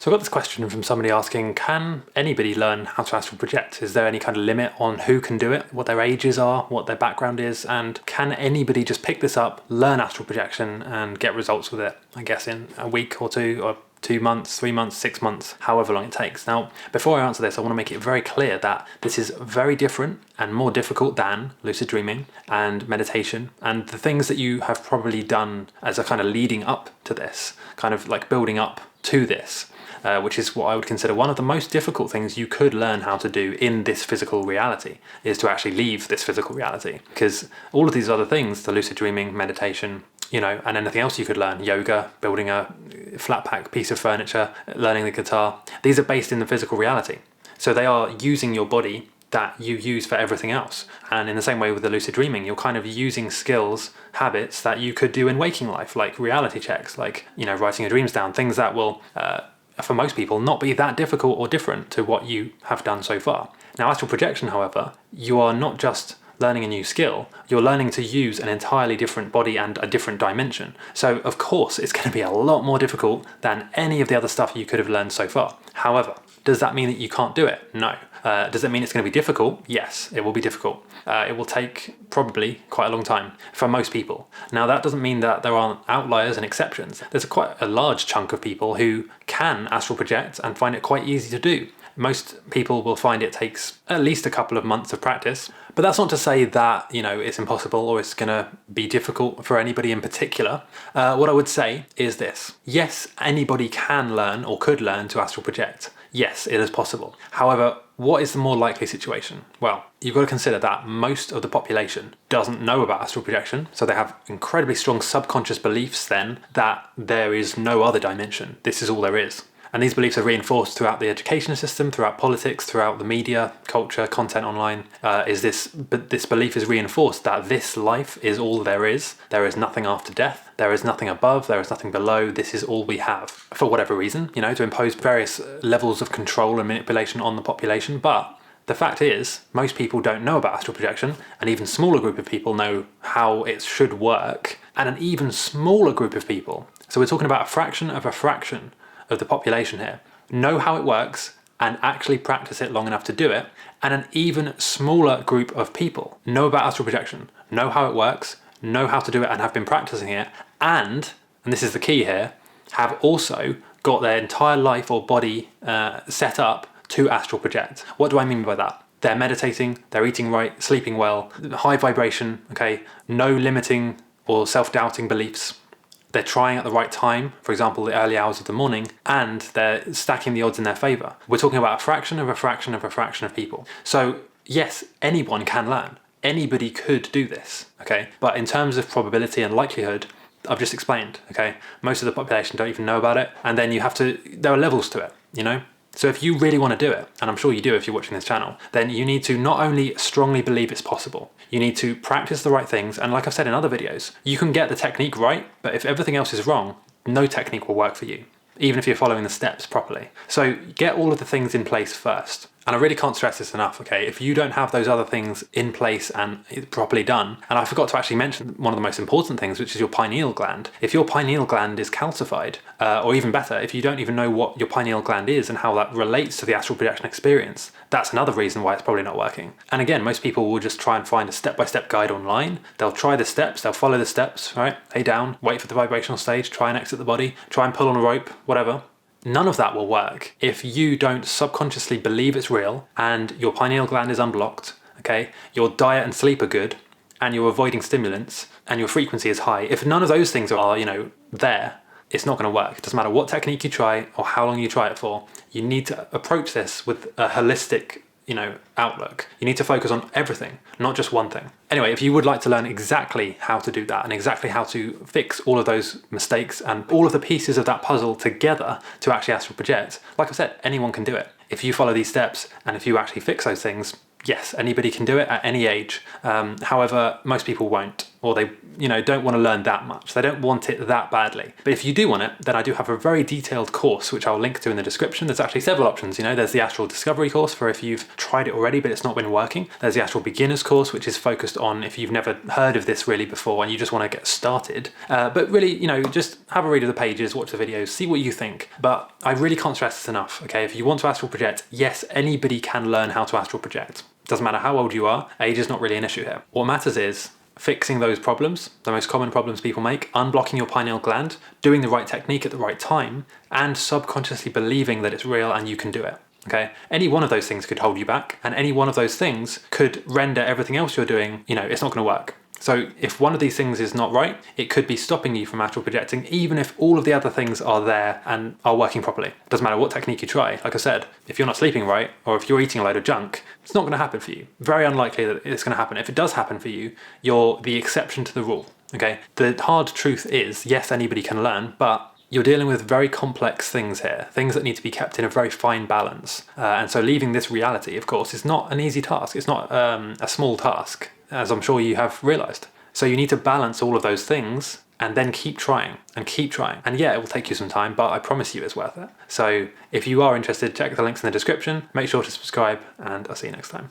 So I got this question from somebody asking, can anybody learn how to astral project? Is there any kind of limit on who can do it, what their ages are, what their background is, and can anybody just pick this up, learn astral projection and get results with it, I guess in a week or two, or 2 months, 3 months, 6 months, however long it takes. Now, before I answer this, I want to make it very clear that this is very different and more difficult than lucid dreaming and meditation and the things that you have probably done as a kind of leading up to this, kind of like building up to this. Which is what I would consider one of the most difficult things you could learn how to do in this physical reality, is to actually leave this physical reality. Because all of these other things, the lucid dreaming, meditation, and anything else you could learn, yoga, building a flat pack piece of furniture, learning the guitar, these are based in the physical reality. So they are using your body that you use for everything else. And in the same way with the lucid dreaming, you're kind of using skills, habits that you could do in waking life, like reality checks, like, writing your dreams down, things that will, for most people, not be that difficult or different to what you have done so far. Now, astral projection, however, you are not just learning a new skill, you're learning to use an entirely different body and a different dimension. So, of course, it's going to be a lot more difficult than any of the other stuff you could have learned so far. However, does that mean that you can't do it? No. Does it mean it's going to be difficult? Yes, it will be difficult. It will take probably quite a long time for most people. Now, that doesn't mean that there aren't outliers and exceptions. There's quite a large chunk of people who can astral project and find it quite easy to do. Most people will find it takes at least a couple of months of practice, but that's not to say that, it's impossible or it's going to be difficult for anybody in particular. What I would say is this. Yes, anybody can learn or could learn to astral project. Yes, it is possible. However, what is the more likely situation? Well, you've got to consider that most of the population doesn't know about astral projection, so they have incredibly strong subconscious beliefs then that there is no other dimension. This is all there is. And these beliefs are reinforced throughout the education system, throughout politics, throughout the media, culture, content online. This belief is reinforced that this life is all there is. There is nothing after death. There is nothing above. There is nothing below. This is all we have. For whatever reason, to impose various levels of control and manipulation on the population. But the fact is, most people don't know about astral projection. An even smaller group of people know how it should work. And an even smaller group of people, so we're talking about a fraction of the population here, know how it works and actually practice it long enough to do it, and an even smaller group of people know about astral projection, know how it works, know how to do it and have been practicing it, and this is the key here, have also got their entire life or body set up to astral project. What do I mean by that? They're meditating, they're eating right, sleeping well, high vibration, okay, no limiting or self-doubting beliefs. They're trying at the right time, for example, the early hours of the morning, and they're stacking the odds in their favor. We're talking about a fraction of a fraction of a fraction of people. So yes, anyone can learn. Anybody could do this, okay? But in terms of probability and likelihood, I've just explained, okay? Most of the population don't even know about it. And then there are levels to it, So if you really want to do it, and I'm sure you do if you're watching this channel, then you need to not only strongly believe it's possible, you need to practice the right things. And like I've said in other videos, you can get the technique right, but if everything else is wrong, no technique will work for you, even if you're following the steps properly. So get all of the things in place first. And I really can't stress this enough, okay? If you don't have those other things in place and properly done, and I forgot to actually mention one of the most important things, which is your pineal gland. If your pineal gland is calcified, or even better, if you don't even know what your pineal gland is and how that relates to the astral projection experience, that's another reason why it's probably not working. And again, most people will just try and find a step-by-step guide online. They'll try the steps, they'll follow the steps, right? Lay down, wait for the vibrational stage, try and exit the body, try and pull on a rope, whatever. None of that will work if you don't subconsciously believe it's real and your pineal gland is unblocked, okay? Your diet and sleep are good and you're avoiding stimulants and your frequency is high. If none of those things are, there, it's not going to work. It doesn't matter what technique you try or how long you try it for. You need to approach this with a holistic outlook. You need to focus on everything, not just one thing. Anyway, if you would like to learn exactly how to do that and exactly how to fix all of those mistakes and all of the pieces of that puzzle together to actually astral project, like I said, anyone can do it. If you follow these steps and if you actually fix those things, yes, anybody can do it at any age. However, most people won't. or they, don't want to learn that much. They don't want it that badly. But if you do want it, then I do have a very detailed course, which I'll link to in the description. There's actually several options. There's the Astral Discovery course for if you've tried it already, but it's not been working. There's the Astral Beginners course, which is focused on if you've never heard of this really before and you just want to get started. But really, just have a read of the pages, watch the videos, see what you think. But I really can't stress this enough, okay? If you want to astral project, yes, anybody can learn how to astral project. Doesn't matter how old you are, age is not really an issue here. What matters is fixing those problems, the most common problems people make, unblocking your pineal gland, doing the right technique at the right time, and subconsciously believing that it's real and you can do it. Okay? Any one of those things could hold you back, and any one of those things could render everything else you're doing, it's not going to work. So if one of these things is not right, it could be stopping you from astral projecting, even if all of the other things are there and are working properly. Doesn't matter what technique you try. Like I said, if you're not sleeping right, or if you're eating a load of junk, it's not going to happen for you. Very unlikely that it's going to happen. If it does happen for you, you're the exception to the rule. Okay? The hard truth is, yes, anybody can learn, but you're dealing with very complex things here, things that need to be kept in a very fine balance. And so leaving this reality, of course, is not an easy task. It's not a small task, as I'm sure you have realized. So you need to balance all of those things and then keep trying and keep trying. And yeah, it will take you some time, but I promise you it's worth it. So if you are interested, check the links in the description, make sure to subscribe, and I'll see you next time.